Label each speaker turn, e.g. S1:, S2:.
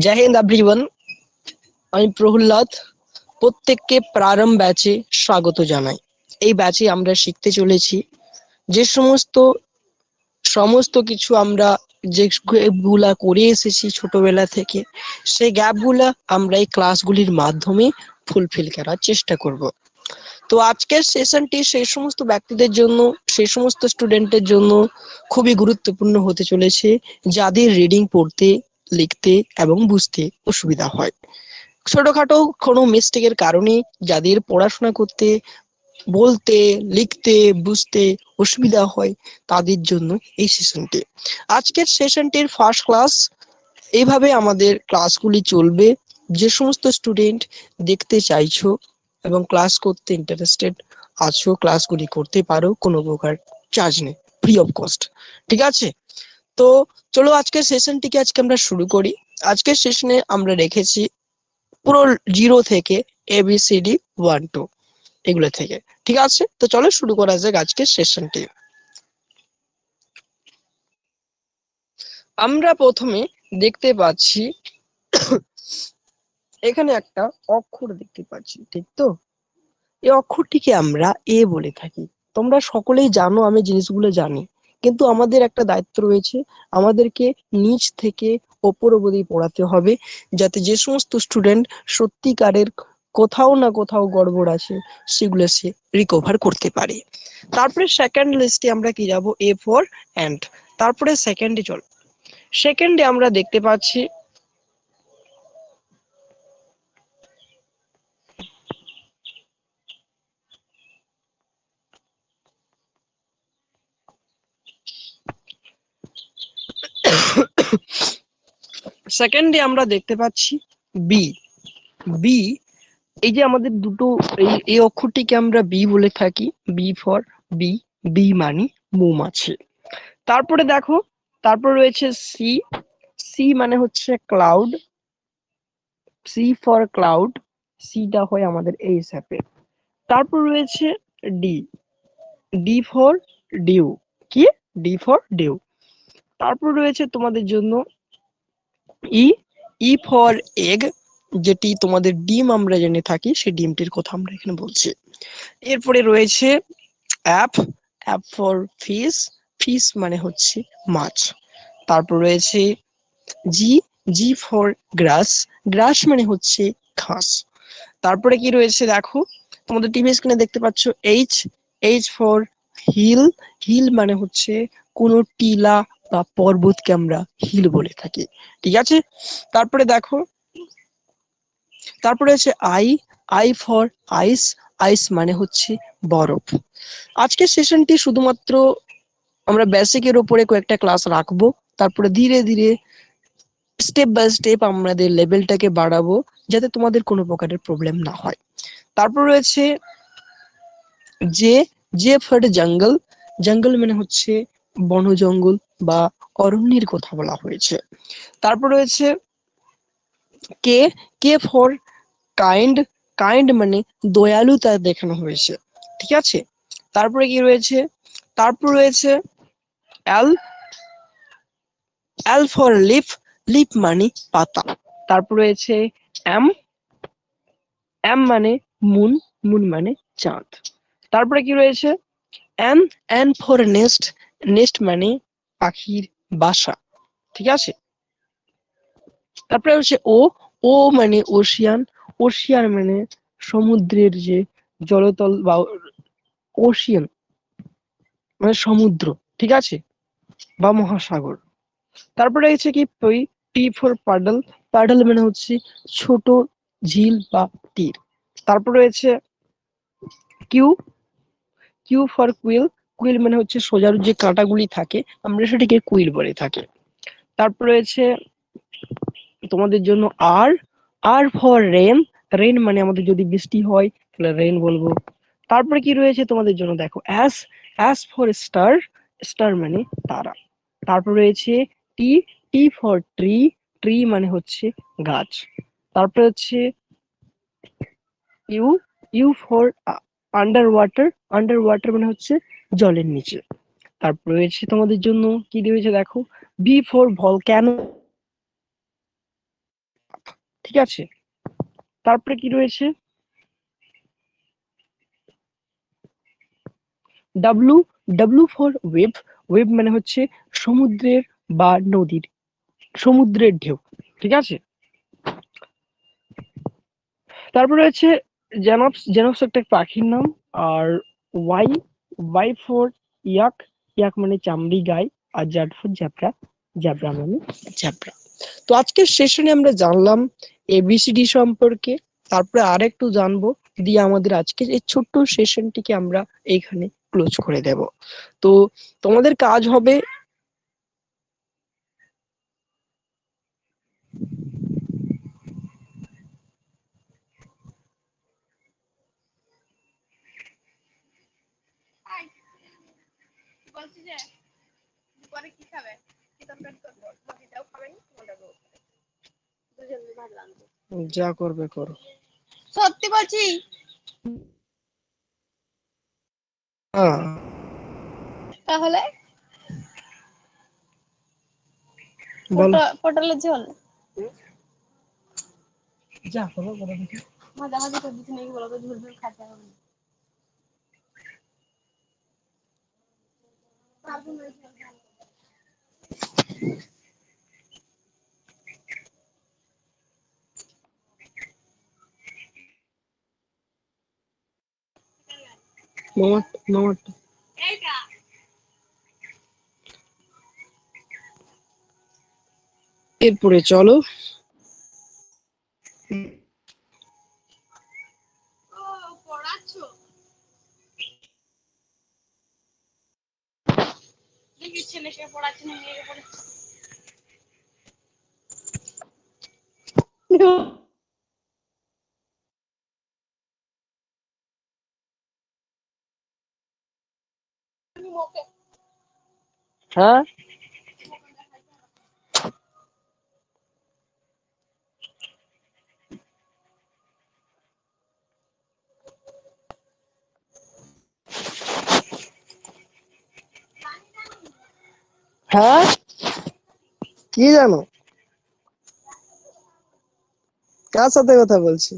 S1: জয় Hind everyone, আমি প্রহ্লাদ। প্রত্যেককে প্রারম্ভ ব্যাচে স্বাগত জানাই। এই ব্যাচে আমরা শিখতে চলেছি যে সমস্ত সমস্ত কিছু আমরা যে গ্যাপগুলা করে এসেছি ছোটবেলা থেকে, সেই গ্যাপগুলা আমরা এই ক্লাসগুলির মাধ্যমে ফুলফিল করার চেষ্টা করব। তো আজকের সেশনটি সেই সমস্ত ব্যক্তিদের জন্য, সেই সমস্ত স্টুডেন্টের জন্য খুবই গুরুত্বপূর্ণ হতে চলেছে যাদের রিডিং পড়তে, লিখতে এবং বুঝতে অসুবিধা হয়। ছোটখাটো কোনো মিস্টেকের কারণে যাদের পড়াশোনা করতে, বলতে, লিখতে, বুঝতে অসুবিধা হয়, তাদের জন্য এই সেশনটি। আজকের সেশনটির ফার্স্ট ক্লাস। এইভাবে আমাদের ক্লাসগুলি চলবে। যে সমস্ত স্টুডেন্ট দেখতে চাইছো এবং ক্লাস করতে ইন্টারেস্টেড আছো, ক্লাসগুলি করতে পারো, কোনো প্রকার চার্জ নেই, ফ্রি অফ কস্ট। ঠিক আছে? তো চলো আজকের সেশনটিকে আজকে আমরা শুরু করি। আজকের সেশনে আমরা রেখেছি পুরো 0 থেকে ABCD 1 2 এগুলো থেকে। ঠিক আছে, তো চলো শুরু করা যাক আজকের সেশনটি। আমরা প্রথমে দেখতে পাচ্ছি এখানে একটা অক্ষর দেখতে পাচ্ছি, ঠিক তো? এই অক্ষরটিকে আমরা এ বলে থাকি। তোমরা সকলেই জানো, আমি জিনিসগুলো জানি, কিন্তু আমাদের একটা দায়িত্ব রয়েছে, আমাদেরকে নিচ থেকে ওপর অবধি পড়াতে হবে, যাতে যে সমস্ত স্টুডেন্ট সত্যিকারের কোথাও না কোথাও গড়বড় আছে সেগুলো সে রিকভার করতে পারে। তারপরে সেকেন্ড লিস্টে আমরা কি যাব? A for and. তারপরে সেকেন্ডে চল। সেকেন্ডে আমরা দেখতে পাচ্ছি সেকেন্ডে আমরা দেখতে পাচ্ছি বি। বি, এই যে আমাদের দুটো এই অক্ষরটিকে আমরা বি বলে থাকি। বি ফর বি, বি মানে মৌমাছি। তারপরে দেখো, তারপর রয়েছে সি। সি মানে হচ্ছে ক্লাউড। সি ফর ক্লাউড, সিটা হয় আমাদের এই হিসাবে। তারপর রয়েছে ডি। D for dew. কি? D for dew. তারপর রয়েছে তোমাদের জন্য ই। ই ফর এগ, যেটি তোমাদের ডিম আমরা জেনে থাকি, সেই ডিমটির কথা আমরা এখানে বলছি। এরপরে রয়েছে app. App for fish. Fish মানে হচ্ছে মাছ। তারপর রয়েছে জি। জি ফর গ্রাস। গ্রাস মানে হচ্ছে ঘাস। তারপরে কি রয়েছে দেখো, তোমাদের টিভি স্ক্রিনে দেখতে পাচ্ছ H. H for hill. Hill মানে হচ্ছে কোনো টিলা বা পর্বতকে আমরা হিল বলে থাকি। ঠিক আছে? তারপরে দেখো, তারপরে আছে আই। I for ice. আইস মানে হচ্ছে বরফ। আজকের সেশনটি শুধুমাত্র আমরা বেসিকের উপরে কয়েকটা ক্লাস রাখবো, তারপরে ধীরে ধীরে স্টেপ বাই স্টেপ আমাদের লেভেলটাকে বাড়াবো, যাতে তোমাদের কোনো প্রকারের প্রবলেম না হয়। তারপর রয়েছে যে। যে ফর জঙ্গল। জঙ্গল মানে হচ্ছে বন জঙ্গল বা অরণ্যের কথা বলা হয়েছে। তারপর রয়েছে K. K for kind. Kind মানে দয়ালুতা দেখানো হয়েছে। ঠিক আছে? তারপরে কি রয়েছে? তারপর রয়েছে L. L for leaf. Leaf মানে পাতা। তারপর রয়েছে এম। এম মানে মুন। মুন মানে চাঁদ। তারপরে কি রয়েছে? N. N for nest. Nest মানে পাখির বাসা। ঠিক আছে? তারপরে হচ্ছে ও। ও মানে ওশিয়ান। ওশিয়ান মানে সমুদ্রের যে জলতল বা ওশিয়ান মানে সমুদ্র। ঠিক আছে? বা মহাসাগর। তারপরে হচ্ছে কি P. P for puddle. Puddle মানে হচ্ছে ছোট ঝিল বা তীর। তারপর রয়েছে Q. Q for quill. Quill মানে হচ্ছে সোজার যে কাঁটাগুলি থাকে, আমরা সেটিকে কুইল বলে থাকি। তারপর রয়েছে তোমাদের জন্য আর। আর ফর রেন। রেন মানে আমাদের যদি বৃষ্টি হয় তাহলে রেন বলবো। তারপরে কি রয়েছে তোমাদের জন্য দেখো S. S for star. Star মানে তারা। তারপর রয়েছে T. T for tree. Tree মানে হচ্ছে গাছ। তারপরে হচ্ছে U. U for underwater. Underwater মানে হচ্ছে জলের নিচে। তারপর রয়েছে তোমাদের জন্য কি রয়েছে দেখো ভি ফর ভলক্যানো, ঠিক আছে। তারপরে কি রয়েছে, W, W for wave, wave মানে হচ্ছে সমুদ্রের বা নদীর, সমুদ্রের ঢেউ, ঠিক আছে। তারপরে রয়েছে জেনপস, জেনপস একটা পাখির নাম। আর ওয়াই, ওয়াই ফর ইয়াক, ইয়াক মানে চামড়ি গাই। আর জ্যাড ফর জ্যাবরা, জ্যাবরা মানে জ্যাবরা। তো আজকের সেশনে আমরা জানলাম এবিসিডি সম্পর্কে, তারপরে আরেকটু জানবো, দিয়ে আমাদের আজকের এই ছোট্ট সেশনটিকে আমরা এইখানে ক্লোজ করে দেব। তো তোমাদের কাজ হবে যা করবে করো, সত্যি বলছি। তাহলে পটলের ঝোল যা করো বলো দেখি। মজা মজা করে দিচ্ছি নাকি বলো তো, ঝোল ঝোল খাতে হবে। মামা, মামা, এরপরে চলো ছেলেকে পড়াচ্ছি না, মেয়েকে পড়াচ্ছি। হ্যাঁ, হ্যাঁ, কি জানো, কার সাথে কথা বলছি?